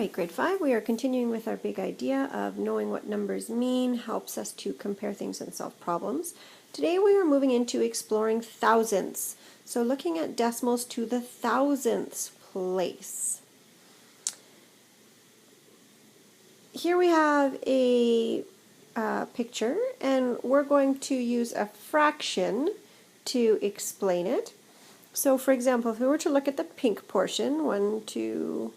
Alright, grade 5, we are continuing with our big idea of knowing what numbers mean helps us to compare things and solve problems. Today we are moving into exploring thousandths. So looking at decimals to the thousandths place. Here we have a picture, and we're going to use a fraction to explain it. So for example, if we were to look at the pink portion, 1, 2,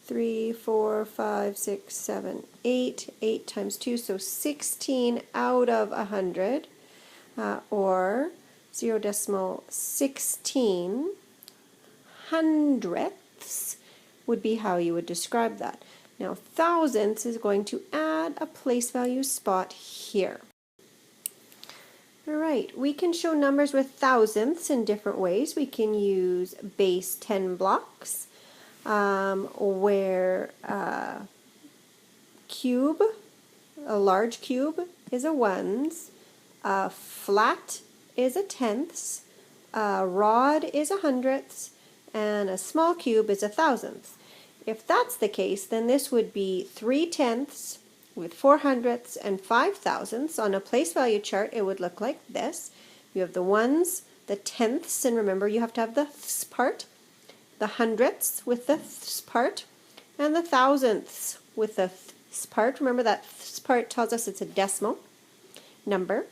3, 4, 5, 6, 7, 8, 8 times 2, so 16 out of 100, or 0.16 hundredths would be how you would describe that. Now thousandths is going to add a place value spot here. Alright, we can show numbers with thousandths in different ways. We can use base 10 blocks, where cube, a large cube is a ones, a flat is a tenths, a rod is a hundredths, and a small cube is a thousandths. If that's the case, then this would be 3 tenths with 4 hundredths and 5 thousandths. On a place value chart, it would look like this. You have the ones, the tenths, and remember you have to have the ths part, the hundredths with the ths part, and the thousandths with the ths part. Remember that ths part tells us it's a decimal number.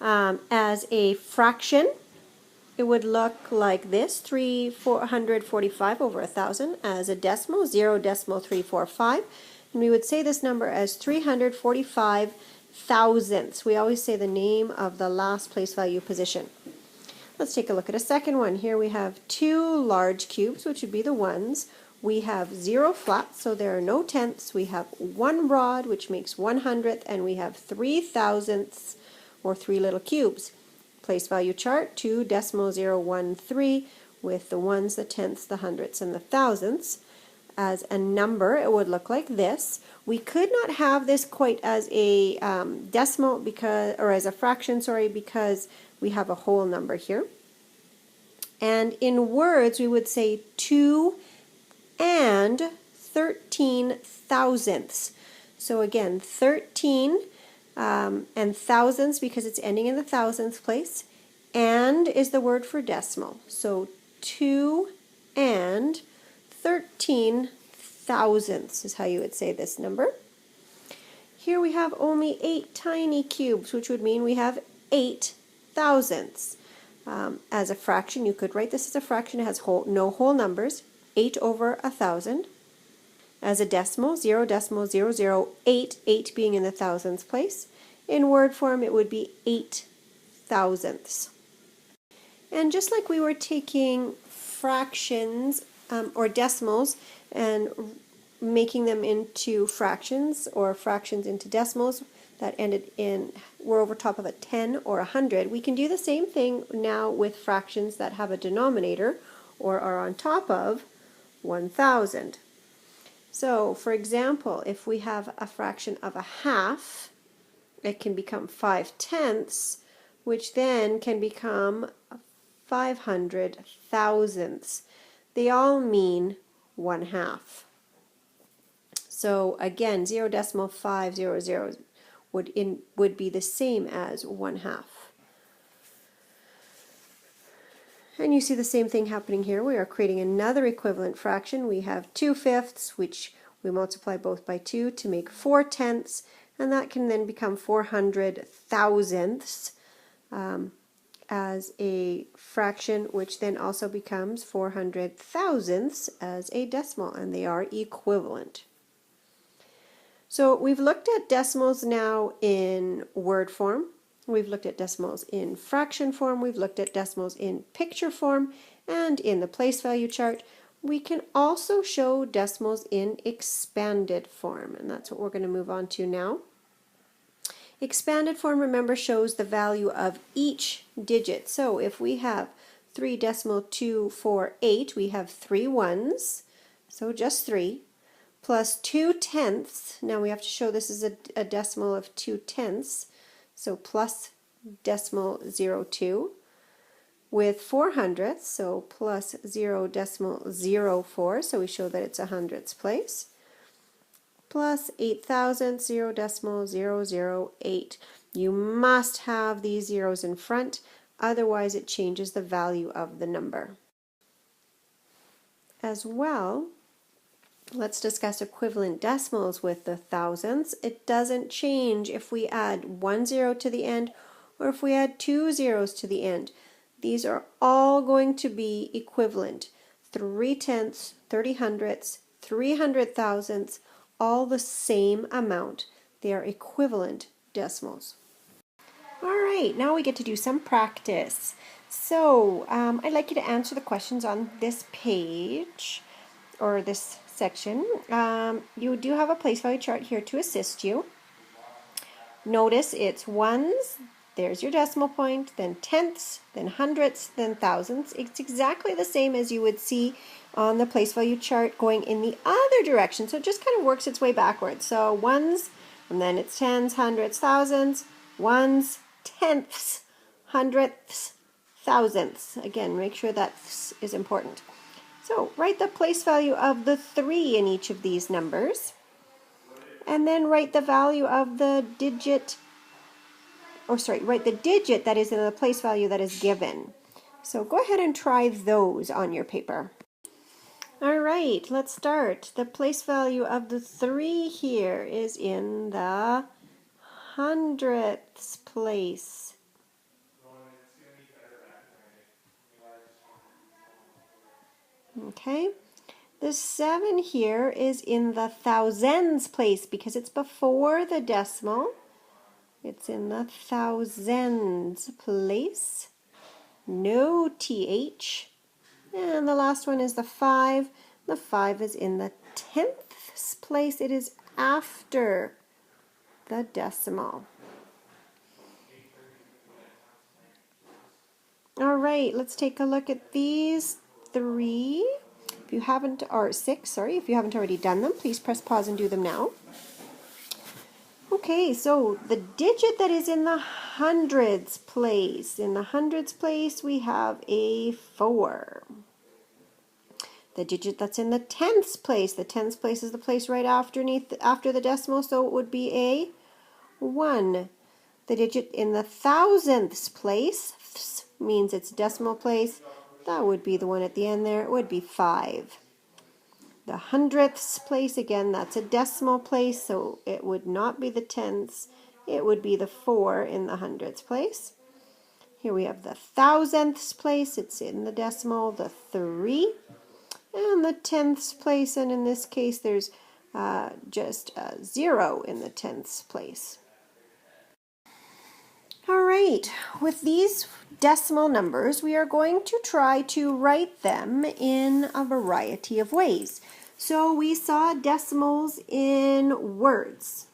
As a fraction, it would look like this, 445 over 1,000. As a decimal, 0.345. And we would say this number as 345 thousandths. We always say the name of the last place value position. Let's take a look at a second one. Here we have 2 large cubes, which would be the ones. We have 0 flats, so there are no tenths. We have 1 rod, which makes 1/100th, and we have 3 thousandths, or 3 little cubes. Place value chart, 2.013, with the ones, the tenths, the hundredths, and the thousandths. As a number, it would look like this. We could not have this quite as a decimal or as a fraction, because we have a whole number here. And in words, we would say 2 and 13 thousandths. So again, 13 and thousandths because it's ending in the thousandths place, and is the word for decimal. So 2 and 13 thousandths is how you would say this number. Here we have only 8 tiny cubes, which would mean we have 8 thousandths. As a fraction, you could write this as a fraction. It has no whole numbers, 8 over 1,000. As a decimal, 0.008, 8 being in the thousandths place. In word form, it would be 8 thousandths. And just like we were taking fractions or decimals and making them into fractions, or fractions into decimals that ended in, were over top of a 10 or 100, we can do the same thing now with fractions that have a denominator or are on top of 1,000. So, for example, if we have a fraction of a half, it can become 5 tenths, which then can become 500 thousandths. They all mean 1/2. So again, 0.500 would be the same as 1/2. And you see the same thing happening here. We are creating another equivalent fraction. We have 2/5, which we multiply both by 2 to make 4 tenths, and that can then become 400 thousandths as a fraction, which then also becomes 400 thousandths as a decimal, and they are equivalent. So we've looked at decimals now in word form. We've looked at decimals in fraction form, we've looked at decimals in picture form, and in the place value chart. We can also show decimals in expanded form, and that's what we're going to move on to now. Expanded form, remember, shows the value of each digit. So if we have 3.248, we have 3 ones, so just 3, plus 2 tenths. Now we have to show this is a decimal of 2 tenths. So plus decimal 02, with 400ths, so plus 0.04, so we show that it's a hundredths place, plus 8,000ths, 0.008. You must have these zeros in front, otherwise it changes the value of the number. As well, let's discuss equivalent decimals with the thousandths. It doesn't change if we add 1 0 to the end or if we add 2 zeros to the end. These are all going to be equivalent. 3/10ths, 30/100ths, 300,000ths, all the same amount. They are equivalent decimals. All right, now we get to do some practice. So I'd like you to answer the questions on this page or this section. You do have a place value chart here to assist you. Notice it's ones, there's your decimal point, then tenths, then hundredths, then thousandths. It's exactly the same as you would see on the place value chart going in the other direction. So it just kind of works its way backwards. So ones, and then it's tens, hundreds, thousands, ones, tenths, hundredths, thousandths. Again, make sure that is important. So write the place value of the 3 in each of these numbers, and then write the value of the digit, write the digit that is in the place value that is given. So go ahead and try those on your paper. All right, let's start. The place value of the 3 here is in the hundredths place. Okay, the 7 here is in the thousands place because it's before the decimal. It's in the thousands place. No TH. And the last one is the 5. The 5 is in the tenths place. It is after the decimal. All right, let's take a look at these 3. If you haven't, or 6, sorry, if you haven't already done them, please press pause and do them now. Okay, so the digit that is in the hundreds place. In the hundreds place, we have a 4. The digit that's in the tenths place. The tenths place is the place right after the decimal, so it would be a 1. The digit in the thousandths place means it's decimal place. That would be the one at the end there. It would be 5. The hundredths place, again, that's a decimal place, so it would not be the tenths. It would be the 4 in the hundredths place. Here we have the thousandths place. It's in the decimal, the 3. And the tenths place, and in this case, there's just a 0 in the tenths place. All right, with these decimal numbers, we are going to try to write them in a variety of ways. So we saw decimals in words.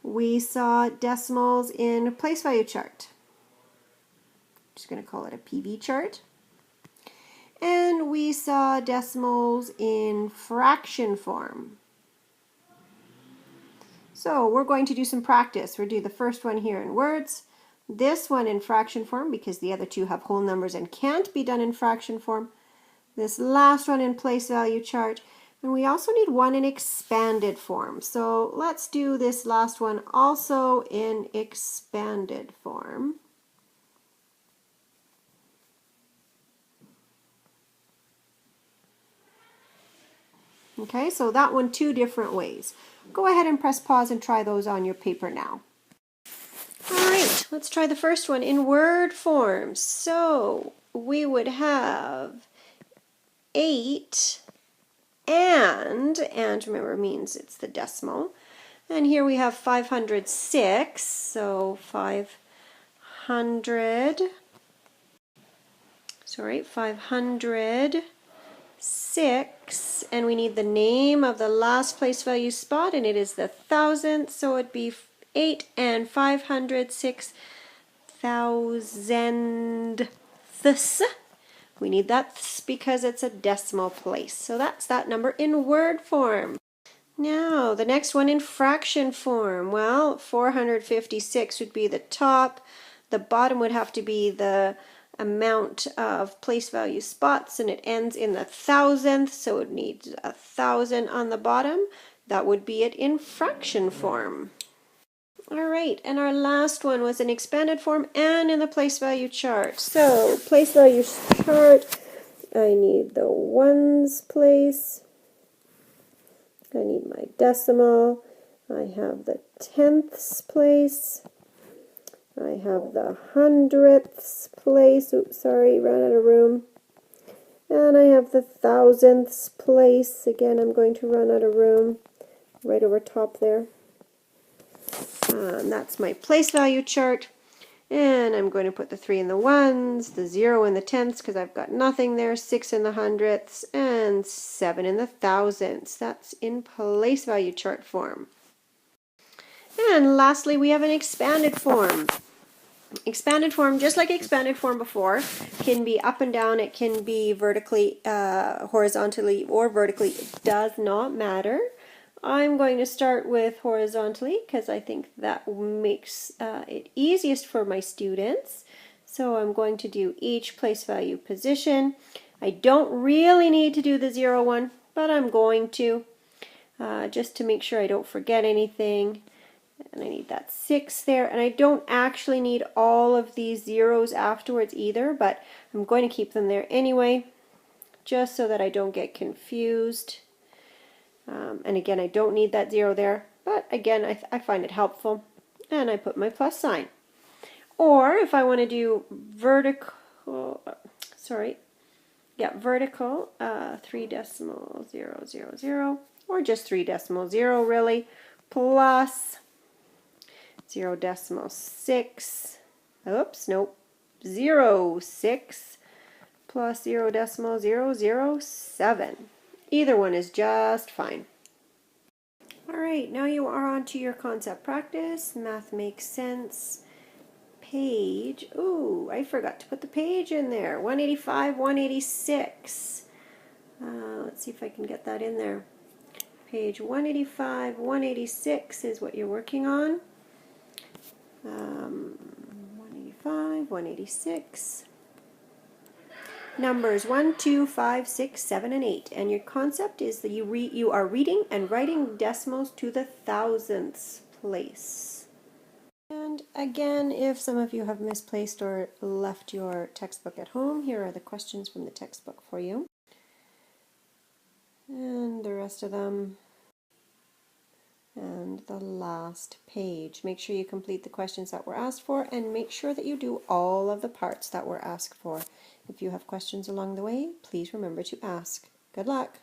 We saw decimals in a place value chart. I'm just going to call it a PV chart. And we saw decimals in fraction form. So we're going to do some practice. We'll do the first one here in words, this one in fraction form because the other two have whole numbers and can't be done in fraction form. This last one in place value chart, and we also need one in expanded form. So let's do this last one also in expanded form. Okay, so that one 2 different ways. Go ahead and press pause and try those on your paper now. All right, let's try the first one in word form. So we would have 8 and remember means it's the decimal. And here we have 506, so 506, and we need the name of the last place value spot, and it is the thousandth, so it'd be 8 and 506 thousandths. We need that because it's a decimal place, so that's that number in word form. Now the next one in fraction form. Well, 456 would be the top. The bottom would have to be the amount of place value spots, and it ends in the thousandth, so it needs 1,000 on the bottom. That would be it in fraction form. All right, and our last one was an expanded form and in the place value chart. So, place value chart, I need the ones place, I need my decimal, I have the tenths place, I have the hundredths place, oops, sorry, ran out of room, and I have the thousandths place. Again, I'm going to run out of room right over top there. And that's my place value chart. And I'm going to put the 3 in the ones, the 0 in the tenths because I've got nothing there, 6 in the hundredths, and 7 in the thousandths. That's in place value chart form. And lastly, we have an expanded form. Expanded form, just like expanded form before, can be up and down, it can be vertically, horizontally, or vertically. It does not matter. I'm going to start with horizontally because I think that makes it easiest for my students. So I'm going to do each place value position. I don't really need to do the 0 one, but I'm going to, just to make sure I don't forget anything. And I need that 6 there, and I don't actually need all of these zeros afterwards either, but I'm going to keep them there anyway, just so that I don't get confused. And again, I don't need that 0 there, but again, I find it helpful, and I put my plus sign. Or if I want to do vertical, vertical, 3.000, or just 3.0 really, plus 0.6, oops, nope, 0.6 plus 0.007. Either one is just fine. All right, now you are on to your concept practice. Math makes sense. Page, ooh, I forgot to put the page in there. 185, 186. Let's see if I can get that in there. Page 185, 186 is what you're working on. 185, 186. Numbers 1, 2, 5, 6, 7, and 8. And your concept is that you are reading and writing decimals to the thousandths place. And again, if some of you have misplaced or left your textbook at home, here are the questions from the textbook for you. And the rest of them. And the last page. Make sure you complete the questions that were asked for, and make sure that you do all of the parts that were asked for. If you have questions along the way, please remember to ask. Good luck!